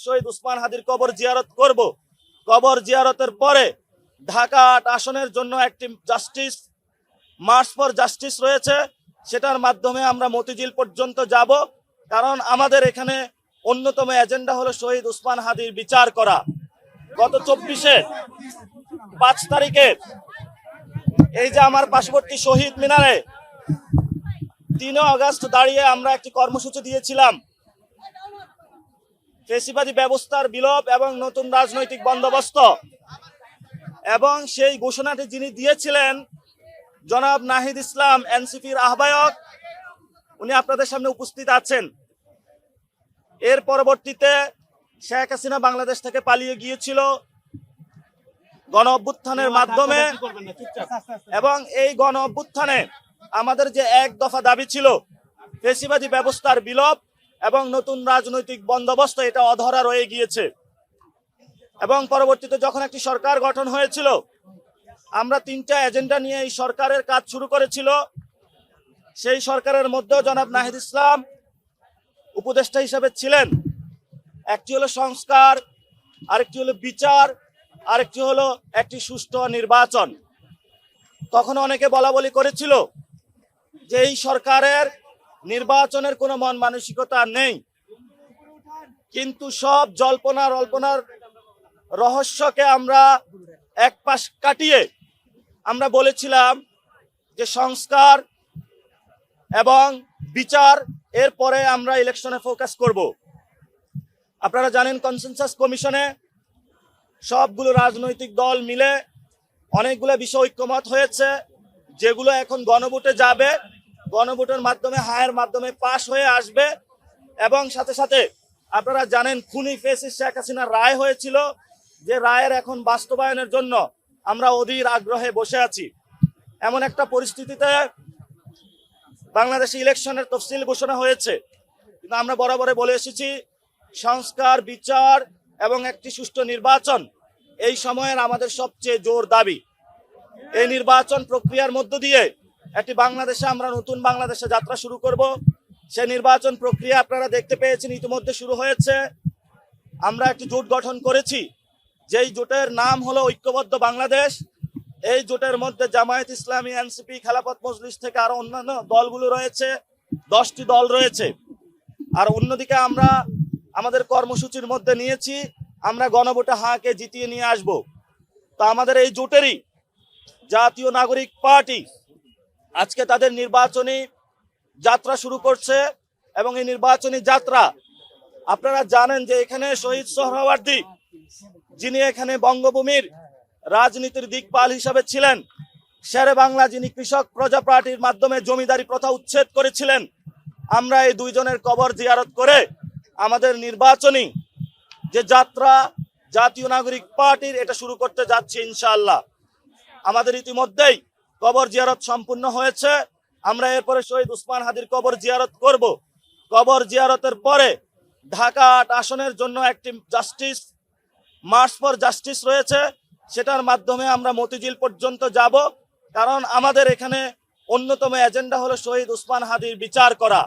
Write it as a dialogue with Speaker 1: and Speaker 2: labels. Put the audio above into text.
Speaker 1: শহীদ উসমান হাদির কবর জিয়ারত করব। কবর জিয়ারতের পরে ঢাকা ৮ আসনের জন্য একটি জাস্টিস মার্চ ফর জাস্টিস রয়েছে, সেটার মাধ্যমে আমরা মতিঝিল পর্যন্ত যাব। কারণ আমাদের এখানে অন্যতম এজেন্ডা হলো শহীদ উসমান হাদির বিচার করা। গত 5 তারিখে এই যে আমার পার্শ্ববর্তী শহীদ মিনারে ৩ আগস্ট দাঁড়িয়ে আমরা একটি কর্মসূচি দিয়েছিলাম, ফ্যাসিবাদী ব্যবস্থার বিলোপ এবং নতুন রাজনৈতিক বন্দোবস্ত। এবং সেই ঘোষণাটি যিনি দিয়েছিলেন জনাব নাহিদ ইসলাম, এনসিপির আহ্বায়ক, উনি আপনাদের সামনে উপস্থিত আছেন। এর পরবর্তীতে শেখ হাসিনা বাংলাদেশ থেকে পালিয়ে গিয়েছিল গণ অভ্যুত্থানের মাধ্যমে, এবং এই গণ অভ্যুত্থানে আমাদের যে এক দফা দাবি ছিল ফ্যাসিবাদী ব্যবস্থার বিলোপ এবং নতুন রাজনৈতিক বন্দোবস্ত, এটা অধরা রয়ে গিয়েছে। এবং পরবর্তীতে যখন একটি সরকার গঠন হয়েছিল, আমরা 3টা এজেন্ডা নিয়ে এই সরকারের কাজ শুরু করেছিল। সেই সরকারের মধ্যেও জনাব নাহিদ ইসলাম উপদেষ্টা হিসেবে ছিলেন। একটি হলো সংস্কার, আরেকটি হলো বিচার, আরেকটি হলো একটি সুষ্ঠু নির্বাচন। তখন অনেকে বলা বলি করেছিল যে এই সরকারের নির্বাচনের কোনো মন মানসিকতা নেই, কিন্তু সব জল্পনার রহস্যকে আমরা এক পাশ কাটিয়ে আমরা বলেছিলাম যে সংস্কার এবং বিচার, এরপরে আমরা ইলেকশনে ফোকাস করব। আপনারা জানেন কনসেনসাস কমিশনে সবগুলো রাজনৈতিক দল মিলে অনেকগুলো বিষয় ঐক্যমত হয়েছে, যেগুলো এখন গণভোটে যাবে। গণভোটের মাধ্যমে হায়ের মাধ্যমে পাশ হয়ে আসবে। এবং সাথে সাথে আপনারা জানেন খুনি ফ্যাসিস্ট শেখ হাসিনার রায় হয়েছিল, যে রায়ের এখন বাস্তবায়নের জন্য আমরা অধীর আগ্রহে বসে আছি। এমন একটা পরিস্থিতিতে বাংলাদেশে ইলেকশনের তফসিল ঘোষণা হয়েছে, কিন্তু আমরা বরাবরে বলে এসেছি সংস্কার, বিচার এবং একটি সুষ্ঠু নির্বাচন এই সময়ের আমাদের সবচেয়ে জোর দাবি। এই নির্বাচন প্রক্রিয়ার মধ্য দিয়ে একটি বাংলাদেশে আমরা নতুন বাংলাদেশে যাত্রা শুরু করব। সেই নির্বাচন প্রক্রিয়া আপনারা দেখতে পেয়েছেন ইতিমধ্যে শুরু হয়েছে। আমরা একটি জোট গঠন করেছি, যেই জোটের নাম হলো ঐক্যবদ্ধ বাংলাদেশ। এই জোটের মধ্যে জামায়াত ইসলামী, এনসিপি, খেলাফত মজলিস থেকে আরো অন্যান্য দলগুলো রয়েছে, 10টি দল রয়েছে। আর অন্যদিকে আমরা আমাদের কর্মসূচির মধ্যে নিয়েছি আমরা গণভোটে হাঁকে জিতিয়ে নিয়ে আসব। তো আমাদের এই জোটেরই জাতীয় নাগরিক পার্টি আজকে তাদের নির্বাচনী যাত্রা শুরু করছে। এবং এই নির্বাচনী যাত্রা আপনারা জানেন যে এখানে শহীদ সোহরাওয়ার্দী, যিনি এখানে বঙ্গভূমির রাজনীতির দিকপাল হিসাবে ছিলেন, শেরে বাংলা যিনি কৃষক প্রজা পার্টির মাধ্যমে জমিদারি প্রথা উচ্ছেদ করেছিলেন, আমরা এই দুইজনের কবর জিয়ারত করে আমাদের নির্বাচনী যে যাত্রা জাতীয় নাগরিক পার্টির, এটা শুরু করতে যাচ্ছি ইনশাআল্লাহ। আমাদের ইতিমধ্যেই কবর জিয়ারত সম্পূর্ণ হয়েছে। আমরা এরপরে শহীদ উসমান হাদির কবর জিয়ারত করব। কবর জিয়ারতের পরে ঢাকা ৮ আসনের জন্য একটি জাস্টিস মার্চ ফর জাস্টিস রয়েছে, সেটার মাধ্যমে আমরা মতিঝিল পর্যন্ত যাব। কারণ আমাদের এখানে অন্যতম এজেন্ডা হলো শহীদ উসমান হাদির বিচার করা।